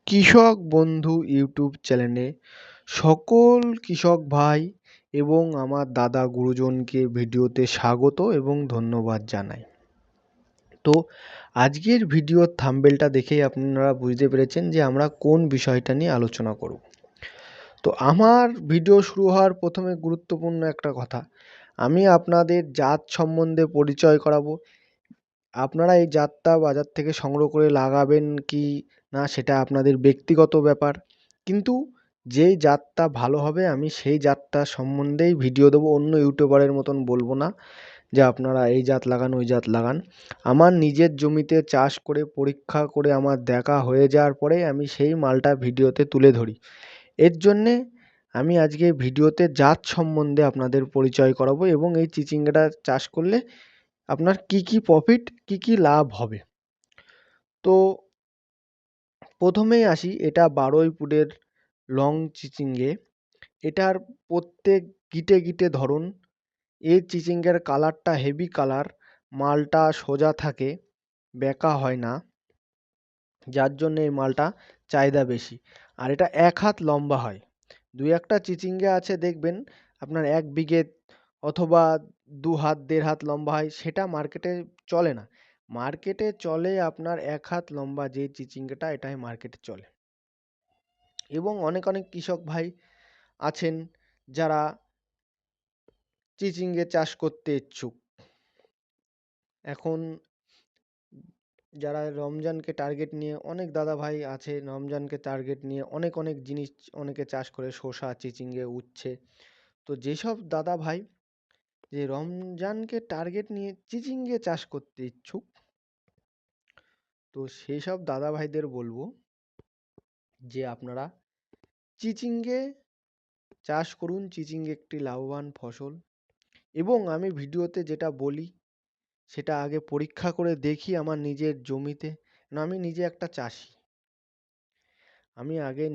কৃষক বন্ধু ইউটিউব চ্যানেলে সকল কৃষক ভাই এবং আমার দাদা গুরুজনকে ভিডিওতে স্বাগত এবং ধন্যবাদ জানাই। তো আজকের ভিডিওর থাম্বনেলটা দেখেই আপনারা বুঝতে পেরেছেন যে আমরা কোন বিষয়টা নিয়ে আলোচনা করব। তো আমার ভিডিও শুরু হওয়ার প্রথমে গুরুত্বপূর্ণ একটা কথা, আমি আপনাদের জাত সম্বন্ধে পরিচয় করাবো। আপনারা এই জাতটা বাজার থেকে সংগ্রহ করে লাগাবেন কি না সেটা আপনাদের ব্যক্তিগত ব্যাপার, কিন্তু যেই জাতটা ভালো হবে আমি সেই জাতটা সম্বন্ধেই ভিডিও দেবো। অন্য ইউটিউবারের মতন বলবো না যে আপনারা এই জাত লাগান ওই জাত লাগান। আমার নিজের জমিতে চাষ করে পরীক্ষা করে আমার দেখা হয়ে যাওয়ার পরে আমি সেই মালটা ভিডিওতে তুলে ধরি। এর জন্যে আমি আজকে ভিডিওতে জাত সম্বন্ধে আপনাদের পরিচয় করাবো এবং এই চিচিঙ্গাটা চাষ করলে আপনার কি কি প্রফিট, কি কি লাভ হবে। তো প্রথমেই আসি, এটা বারুইপুরের লং চিচিঙ্গে। এটার প্রত্যেক গিটে গিটে ধরুন, এই চিচিঙ্গের কালারটা হেভি কালার, মালটা সোজা থাকে, বেঁকা হয় না, যার জন্য এই মালটা চাহিদা বেশি। আর এটা 1 হাত লম্বা হয়। দুই একটা চিচিঙ্গে আছে দেখবেন আপনার 1 বিঘে অথবা 2 হাত 1.5 হাত লম্বা হয়, সেটা মার্কেটে চলে না। মার্কেটে চলে আপনার 1 হাত লম্বা যে চিচিঙ্গাটা, এটাই মার্কেটে চলে। এবং অনেক অনেক কৃষক ভাই আছেন যারা চিচিঙ্গে চাষ করতে ইচ্ছুক। এখন যারা রমজানকে টার্গেট নিয়ে, অনেক দাদা ভাই আছে রমজানকে টার্গেট নিয়ে অনেক অনেক জিনিস অনেকে চাষ করে, শসা, চিচিঙ্গে, উচ্ছে। তো যেসব দাদা ভাই যে রমজানকে টার্গেট নিয়ে চিচিঙ্গে চাষ করতে ইচ্ছুক, তো সেই সব দাদা ভাইদের বলবো যে আপনারা চিচিঙ্গে চাষ করুন। চিচিঙ্গে একটি লাভবান ফসল, এবং আমি ভিডিওতে যেটা বলি সেটা আগে পরীক্ষা করে দেখি আমার নিজের জমিতে। না, আমি নিজে একটা চাষি, আমি আগে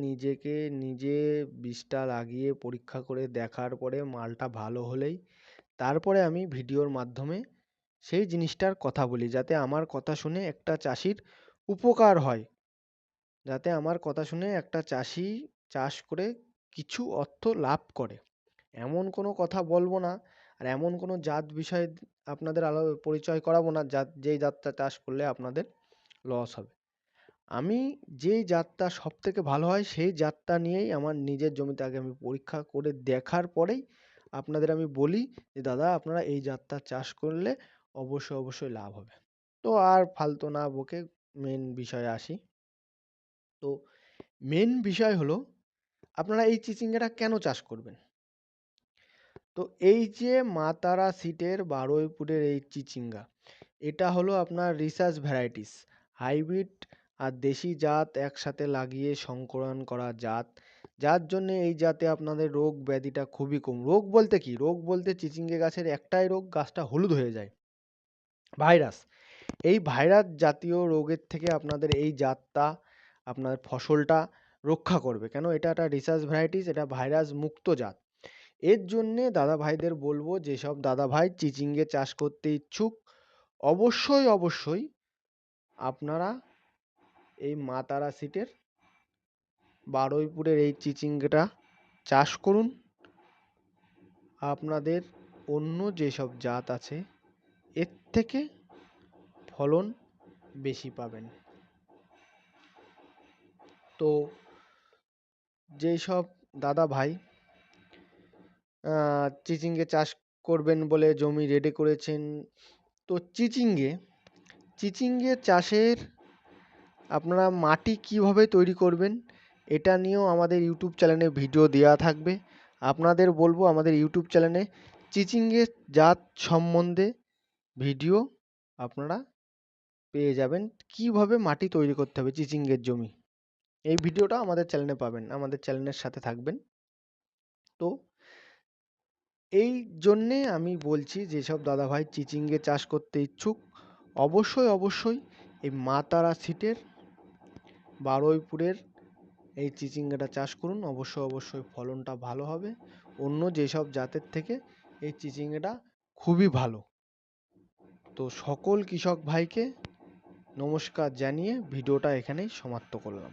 নিজে বীজটা লাগিয়ে পরীক্ষা করে দেখার পরে মালটা ভালো হলেই তারপরে আমি ভিডিওর মাধ্যমে সেই জিনিসটার কথা বলি, যাতে আমার কথা শুনে একটা চাষির উপকার হয়, যাতে আমার কথা শুনে একটা চাষি চাষ করে কিছু অর্থ লাভ করে। এমন কোনো কথা বলবো না, আর এমন কোনো জাত বিষয় আপনাদের পরিচয় করাবো না যেই জাতটা চাষ করলে আপনাদের লস হবে। আমি যেই জাতটা সব থেকে ভালো হয় সেই জাতটা নিয়েই আমার নিজের জমিতে আগে আমি পরীক্ষা করে দেখার পরেই আপনাদের আমি বলি যে দাদা আপনারা এই জাতটা চাষ করলে অবশ্যই অবশ্যই লাভ হবে। তো আর ফালতু না বকে মেন বিষয়ে আসি। তো মেন বিষয় হলো, আপনারা এই চিচিঙ্গাটা কেন চাষ করবেন। তো এই যে মা তারা সিটের বারুইপুরের এই চিচিঙ্গা, এটা হলো আপনার রিসার্চ ভ্যারাইটিস, হাইব্রিড আর দেশি জাত একসাথে লাগিয়ে সংকরণ করা জাত, যার জন্য এই জাতে আপনাদের রোগ ব্যাধিটা খুবই কম। রোগ বলতে কি, রোগ বলতে চিচিঙ্গে গাছের একটাই রোগ, গাছটা হলুদ হয়ে যায়, ভাইরাস। এই ভাইরাস জাতীয় রোগের থেকে আপনাদের এই জাতটা আপনার ফসলটা রক্ষা করবে। কেন, এটা একটা রিসার্চ ভ্যারাইটিস, এটা ভাইরাস মুক্ত জাত। এর জন্যে দাদা ভাইদের বলবো, যেসব দাদা ভাই চিচিঙ্গে চাষ করতে ইচ্ছুক, অবশ্যই অবশ্যই আপনারা এই মা তারা সিটের বারুইপুরের এই চিচিঙ্গাটা চাষ করুন। আপনাদের অন্য যেসব জাত আছে এর থেকে ফলন বেশি পাবেন। তো যেই সব দাদা ভাই চিচিঙ্গে চাষ করবেন বলে জমি রেডি করেছেন, তো চিচিঙ্গে চাষের আপনারা মাটি কিভাবে তৈরি করবেন এটা নিয়েও আমাদের ইউটিউব চ্যানেলে ভিডিও দেওয়া থাকবে। আপনাদের বলবো আমাদের ইউটিউব চ্যানেলে চিচিঙ্গের জাত সম্বন্ধে ভিডিও আপনারা পেয়ে যাবেন, কিভাবে মাটি তৈরি করতে হবে চিচিঙ্গের জমি। এই ভিডিওটা আমাদের চ্যানেলে পাবেন, আমাদের চ্যানেলের সাথে থাকবেন। তো এই জন্যে আমি বলছি, যেসব দাদাভাই চিচিঙ্গে চাষ করতে ইচ্ছুক, অবশ্যই অবশ্যই এই মা তারা সিটের বারুইপুরের এই চিচিঙ্গাটা চাষ করুন। অবশ্যই অবশ্যই ফলনটা ভালো হবে, অন্য যেসব জাতের থেকে এই চিচিঙ্গাটা খুবই ভালো। তো সকল কৃষক ভাইকে নমস্কার জানিয়ে ভিডিওটা এখানেই সমাপ্ত করলাম।